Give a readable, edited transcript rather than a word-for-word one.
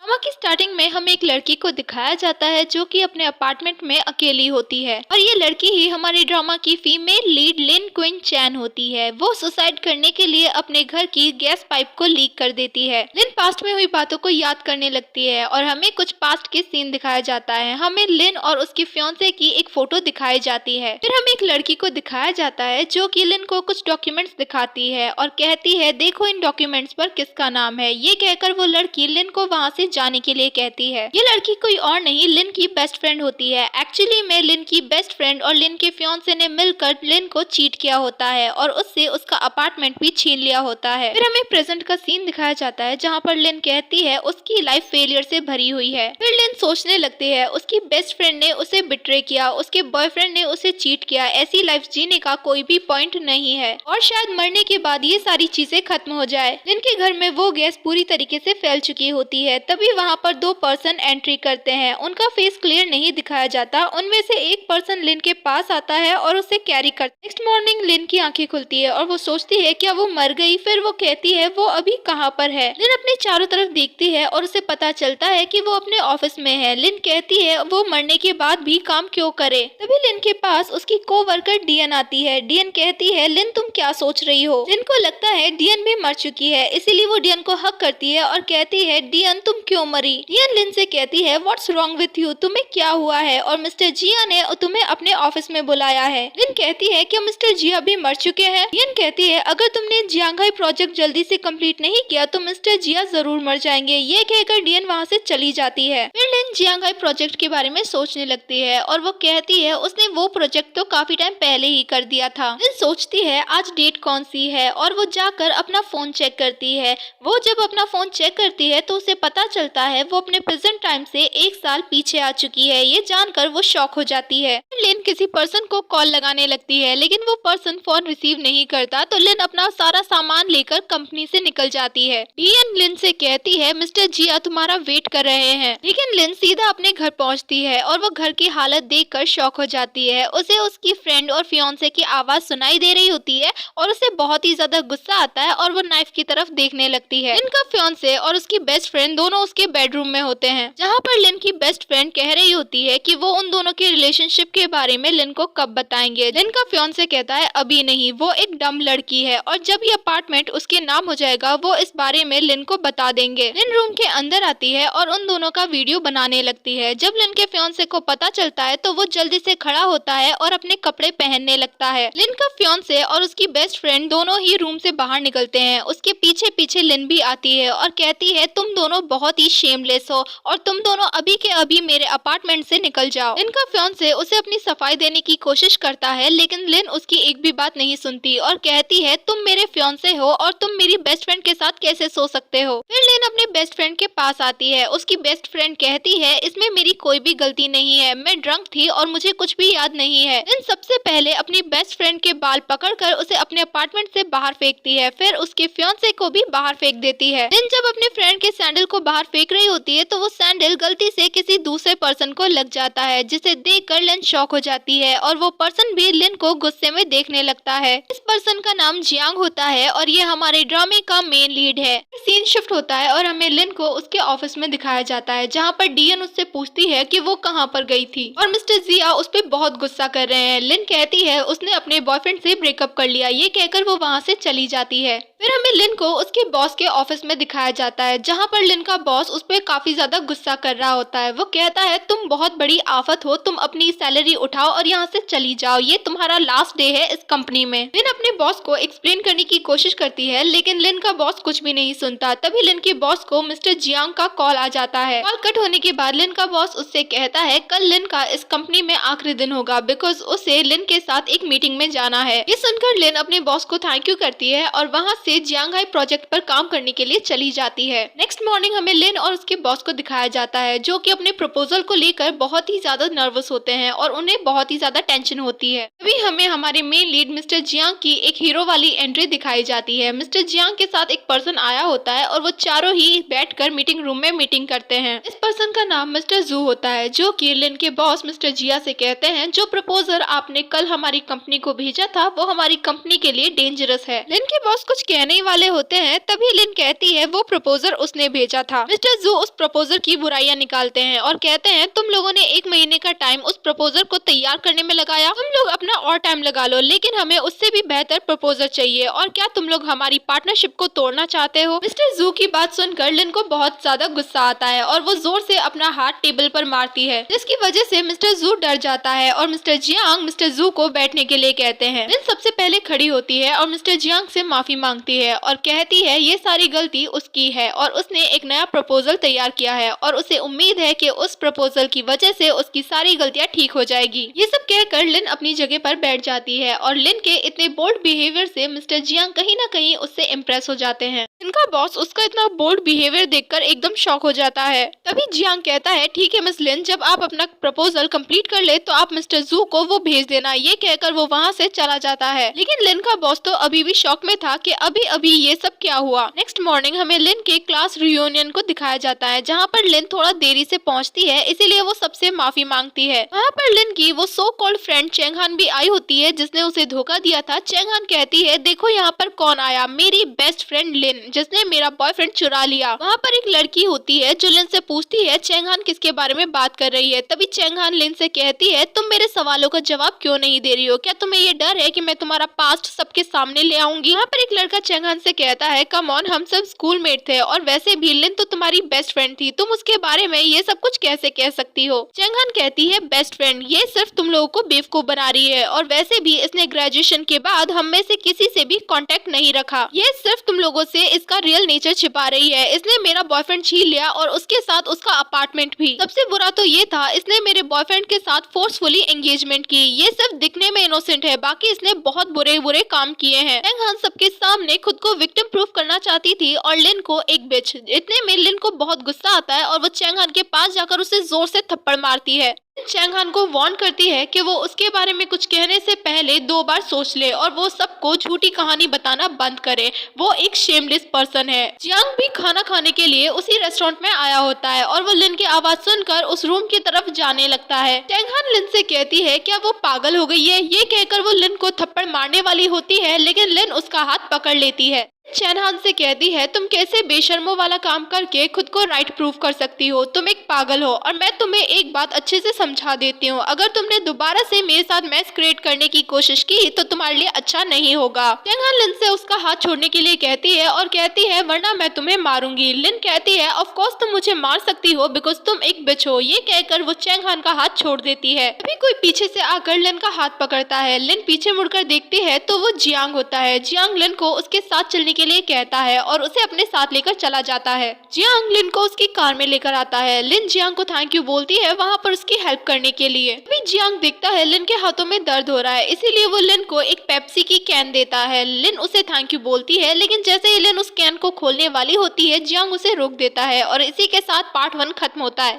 Drama की starting में हमें एक लड़की को दिखाया जाता है जो कि अपने अपार्टमेंट में अकेली होती है और ये लड़की ही हमारे ड्रामा की फीमेल लीड लिन क्विन चैन होती है। वो सुसाइड करने के लिए अपने घर की गैस पाइप को लीक कर देती है। लिन पास्ट में हुई बातों को याद करने लगती है और हमें कुछ पास्ट के सीन दिखाया जाता है। हमें लिन और उसकी फियांसे की एक फोटो दिखाई जाती है। फिर हमें एक लड़की को दिखाया जाता है जो कि लिन को कुछ डॉक्यूमेंट्स दिखाती है और कहती है देखो इन डॉक्यूमेंट्स पर किसका नाम है। ये कहकर वो लड़की लिन को वहाँ से जाने के लिए कहती है। ये लड़की कोई और नहीं लिन की बेस्ट फ्रेंड होती है। एक्चुअली में लिन की बेस्ट फ्रेंड और लिन के फियांसे ने मिलकर लिन को चीट किया होता है और उससे उसका अपार्टमेंट भी छीन लिया होता है। फिर हमें प्रेजेंट का सीन दिखाया जाता है जहाँ पर लिन कहती है उसकी लाइफ फेलियर से भरी हुई है। फिर लिन सोचने लगती है उसकी बेस्ट फ्रेंड ने उसे बिट्रे किया, उसके बॉयफ्रेंड ने उसे चीट किया, ऐसी लाइफ जीने का कोई भी पॉइंट नहीं है और शायद मरने के बाद ये सारी चीजें खत्म हो जाए। लिन के घर में वो गैस पूरी तरीके से फैल चुकी होती है। तभी वहाँ पर दो पर्सन एंट्री करते हैं। उनका फेस क्लियर नहीं दिखाया जाता। उनमें से एक पर्सन लिन के पास आता है और उसे कैरी करता है। नेक्स्ट मॉर्निंग लिन की आंखें खुलती है और वो सोचती है क्या वो मर गई। फिर वो कहती है वो अभी कहाँ पर है। लिन अपने चारों तरफ देखती है और उसे पता चलता है कि वो अपने ऑफिस में है। लिन कहती है वो मरने के बाद भी काम क्यों करे। तभी लिन के पास उसकी कोवर्कर डियन आती है। डियन कहती है लिन तुम क्या सोच रही हो। लिन को लगता है डियन भी मर चुकी है, इसीलिए वो डियन को हक करती है और कहती है डियन तुम क्यों मरी। डियन लिन से कहती है व्हाट्स रॉन्ग विथ यू, तुम्हें क्या हुआ है और मिस्टर जिया ने तुम्हें अपने ऑफिस में बुलाया है। लिन कहती है कि मिस्टर जिया भी मर चुके हैं। डियन कहती है अगर तुमने जियांघाई प्रोजेक्ट जल्दी से कंप्लीट नहीं किया तो मिस्टर जिया जरूर मर जाएंगे। ये कहकर डियन वहाँ से चली जाती है। फिर लिन जियांघाई प्रोजेक्ट के बारे में सोचने लगती है और वो कहती है उसने वो प्रोजेक्ट तो काफी टाइम पहले ही कर दिया था। लिन सोचती है आज डेट कौन सी है और वो जाकर अपना फोन चेक करती है। वो जब अपना फोन चेक करती है तो उसे पता चलता है वो अपने प्रेजेंट टाइम से 1 साल पीछे आ चुकी है। ये जानकर वो शॉक हो जाती है। लिन किसी पर्सन को कॉल लगाने लगती है लेकिन वो पर्सन फोन रिसीव नहीं करता तो लिन अपना सारा सामान लेकर कंपनी से निकल जाती है। डियन लिन से कहती है मिस्टर जिया तुम्हारा वेट कर रहे हैं, लेकिन लिन सीधा अपने घर पहुंचती है और वो घर की हालत देखकर शॉक हो जाती है। उसे उसकी फ्रेंड और फियांसे की आवाज सुनाई दे रही होती है और उसे बहुत ही ज्यादा गुस्सा आता है और वो नाइफ की तरफ देखने लगती है। लिन का फियांसे और उसकी बेस्ट फ्रेंड दोनों उसके बेडरूम में होते हैं, जहाँ पर लिन की बेस्ट फ्रेंड कह रही होती है कि वो उन दोनों के रिलेशनशिप के बारे में लिन को कब बताएंगे। लिन का फियांसे कहता है अभी नहीं, वो एक डम लड़की है और जब ये अपार्टमेंट उसके नाम हो जाएगा वो इस बारे में लिन को बता देंगे। लिन रूम के अंदर आती है और उन दोनों का वीडियो बनाने लगती है। जब लिन के फियांसे को पता चलता है तो वो जल्दी से खड़ा होता है और अपने कपड़े पहनने लगता है। लिन का फियांसे और उसकी बेस्ट फ्रेंड दोनों ही रूम से बाहर निकलते हैं। उसके पीछे पीछे लिन भी आती है और कहती है तुम दोनों बहुत ही शेमलेस हो और तुम दोनों अभी के अभी मेरे अपार्टमेंट से निकल जाओ। लिन का फियांसे उसे अपनी सफाई देने की कोशिश करता है लेकिन लिन उसकी एक भी बात नहीं सुनती और कहती है तुम मेरे फियांसे हो और तुम मेरी बेस्ट फ्रेंड के साथ कैसे सो सकते हो। फिर लिन अपने बेस्ट फ्रेंड के पास आती है। उसकी बेस्ट फ्रेंड कहती है इसमें मेरी कोई भी गलती नहीं है, मैं ड्रंक थी और मुझे कुछ भी याद नहीं है। लिन सबसे पहले अपनी बेस्ट फ्रेंड के बाल पकड़कर उसे अपने अपार्टमेंट से बाहर फेंकती है, फिर उसके फियांसे को भी बाहर फेंक देती है। लिन जब अपने फ्रेंड के सैंडल को बाहर फेंक रही होती है तो वो सैंडल गलती से किसी दूसरे पर्सन को लग जाता है, जिसे देखकर लिन शॉक हो जाती है और वो पर्सन भी लिन को गुस्से में देखने लगता है। इस पर्सन का नाम जियांग होता है और ये हमारे ड्रामे का मेन लीड है। सीन शिफ्ट होता है और हमें लिन को उसके ऑफिस में दिखाया जाता है, जहाँ पर डियन उससे पूछती है कि वो कहाँ पर गई थी और मिस्टर जिया उस पर बहुत गुस्सा कर रहे हैं। लिन कहती है उसने अपने बॉयफ्रेंड से ब्रेकअप कर लिया। ये कहकर वो वहाँ से चली जाती है। फिर हमें लिन को उसके बॉस के ऑफिस में दिखाया जाता है, जहाँ पर लिन का बॉस उस पर काफी ज्यादा गुस्सा कर रहा होता है। वो कहता है तुम बहुत बड़ी आफत हो, तुम अपनी सैलरी उठाओ और यहाँ से चली जाओ, ये तुम्हारा लास्ट डे है इस कंपनी में। लिन अपने बॉस को एक्सप्लेन करने की कोशिश करती है लेकिन लिन का बॉस कुछ भी नहीं सुनता। तभी लिन के बॉस को मिस्टर जियांग का कॉल आ जाता है। कॉल कट होने के बाद लिन का बॉस उससे कहता है कल लिन का इस कंपनी में आखिरी दिन होगा बिकॉज उसे लिन के साथ एक मीटिंग में जाना है। ये सुनकर लिन अपने बॉस को थैंक यू करती है और वहाँ से जियांघाई प्रोजेक्ट पर काम करने के लिए चली जाती है। नेक्स्ट मॉर्निंग हमें लिन और उसके बॉस को दिखाया जाता है जो कि अपने प्रपोजल को लेकर बहुत ही ज्यादा नर्वस होते हैं और उन्हें बहुत ही ज्यादा टेंशन होती है। तभी हमें हमारे मेन लीड मिस्टर जियांग की एक हीरो वाली एंट्री दिखाई जाती है। मिस्टर जियांग के साथ एक पर्सन आया होता है और वो चारों ही बैठकर मीटिंग रूम में मीटिंग करते हैं। इस पर्सन का नाम मिस्टर जू होता है जो कि लिन के बॉस मिस्टर जिया से कहते हैं जो प्रपोजल आपने कल हमारी कंपनी को भेजा था वो हमारी कंपनी के लिए डेंजरस है। लिन के बॉस कुछ कहने ही वाले होते हैं तभी लिन कहती है वो प्रपोजर उसने भेजा था। मिस्टर जू उस प्रपोजर की बुराइयां निकालते हैं और कहते हैं तुम लोगों ने 1 महीने का टाइम उस प्रपोजर को तैयार करने में लगाया, तुम लोग अपना और टाइम लगा लो, लेकिन हमें उससे भी बेहतर प्रपोजर चाहिए। और क्या तुम लोग हमारी पार्टनरशिप को तोड़ना चाहते हो? मिस्टर जू की बात सुनकर लिन को बहुत ज्यादा गुस्सा आता है और वो जोर से अपना हाथ टेबल पर मारती है, जिसकी वजह से मिस्टर जू डर जाता है और मिस्टर जियांग मिस्टर जू को बैठने के लिए कहते हैं। लिन सबसे पहले खड़ी होती है और मिस्टर जियांग से माफी मांगती है और कहती है ये सारी गलती उसकी है और उसने एक नया प्रपोजल तैयार किया है और उसे उम्मीद है कि उस प्रपोजल की वजह से उसकी सारी गलतियां ठीक हो जाएगी। ये सब कहकर लिन अपनी जगह पर बैठ जाती है और लिन के इतने बोल्ड बिहेवियर से मिस्टर जियांग कहीं ना कहीं उससे इम्प्रेस हो जाते हैं। इनका बॉस उसका इतना बोल्ड बिहेवियर देखकर एकदम शॉक हो जाता है। तभी जियांग कहता है ठीक है मिस लिन, जब आप अपना प्रपोजल कंप्लीट कर ले तो आप मिस्टर जू को वो भेज देना। ये कहकर वो वहाँ से चला जाता है, लेकिन लिन का बॉस तो अभी भी शॉक में था कि अभी अभी ये सब क्या हुआ। नेक्स्ट मॉर्निंग हमें लिन के क्लास रियूनियन को दिखाया जाता है, जहाँ पर लिन थोड़ा देरी से पहुँचती है, इसीलिए वो सबसे माफी मांगती है। वहाँ पर लिन की वो सो कॉल्ड फ्रेंड चेंगहान भी आई होती है जिसने उसे धोखा दिया था। चेंगहान कहती है देखो यहाँ पर कौन आया, मेरी बेस्ट फ्रेंड लिन जिसने मेरा बॉयफ्रेंड चुरा लिया। वहाँ पर एक लड़की होती है जो लिन से पूछती है चेंगहान किसके बारे में बात कर रही है। तभी चेंगहान लिन से कहती है तुम मेरे सवालों का जवाब क्यों नहीं दे रही हो, क्या तुम्हें ये डर है कि मैं तुम्हारा पास्ट सबके सामने ले आऊंगी। वहाँ पर एक लड़का चेंगहान से कहता है कम ऑन, हम सब स्कूल मेट थे और वैसे भी लिन तो तुम्हारी बेस्ट फ्रेंड थी, तुम उसके बारे में ये सब कुछ कैसे कह सकती हो। चेंगहान कहती है बेस्ट फ्रेंड ये सिर्फ तुम लोगों को बेवकूफ बना रही है और वैसे भी इसने ग्रेजुएशन के बाद हम में से किसी से भी कांटेक्ट नहीं रखा, ये सिर्फ तुम लोगों से इसका रियल नेचर छिपा रही है। इसने मेरा बॉयफ्रेंड छीन लिया और उसके साथ उसका अपार्टमेंट भी। सबसे बुरा तो ये था इसने मेरे बॉयफ्रेंड के साथ फोर्सफुली एंगेजमेंट की। ये सिर्फ दिखने में इनोसेंट है, बाकी इसने बहुत बुरे बुरे काम किए हैं। चेंगहान सबके सामने खुद को विक्टिम प्रूफ करना चाहती थी और लिन को एक बिच। इतने में लिन को बहुत गुस्सा आता है और वो चेंगहान के पास जाकर उसे जोर से थप्पड़ मारती है। चेंगहान को वार्न करती है कि वो उसके बारे में कुछ कहने से पहले 2 बार सोच ले और वो सबको झूठी कहानी बताना बंद करे, वो एक शेमलेस पर्सन है। जियांग भी खाना खाने के लिए उसी रेस्टोरेंट में आया होता है और वो लिन की आवाज सुनकर उस रूम की तरफ जाने लगता है। चेंगहान लिन से कहती है क्या वो पागल हो गई है। ये कहकर वो लिन को थप्पड़ मारने वाली होती है, लेकिन लिन उसका हाथ पकड़ लेती है। चेंगहान से कहती है तुम कैसे बेशर्मों वाला काम करके खुद को राइट प्रूव कर सकती हो, तुम एक पागल हो और मैं तुम्हें एक बात अच्छे से समझा देती हूँ, अगर तुमने दोबारा से मेरे साथ मैच क्रिएट करने की कोशिश की तो तुम्हारे लिए अच्छा नहीं होगा। चेंगहान लिन से उसका हाथ छोड़ने के लिए कहती है और कहती है वरना मैं तुम्हें मारूंगी। लिन कहती है ऑफ कोर्स तुम मुझे मार सकती हो बिकॉज तुम एक बिच हो। ये कहकर वो चेंगहान का हाथ छोड़ देती है। अभी कोई पीछे से आकर लिन का हाथ पकड़ता है। लिन पीछे मुड़कर देखती है तो वो जियांग होता है। जियांग लिन को उसके साथ चलने के लिए कहता है और उसे अपने साथ लेकर चला जाता है। जियांग लिन को उसकी कार में लेकर आता है। लिन जियांग को थैंक यू बोलती है वहाँ पर उसकी हेल्प करने के लिए। अभी जियांग देखता है लिन के हाथों में दर्द हो रहा है, इसीलिए वो लिन को एक पेप्सी की कैन देता है। लिन उसे थैंक यू बोलती है, लेकिन जैसे ही लिन उस कैन को खोलने वाली होती है जियांग उसे रोक देता है और इसी के साथ पार्ट 1 खत्म होता है।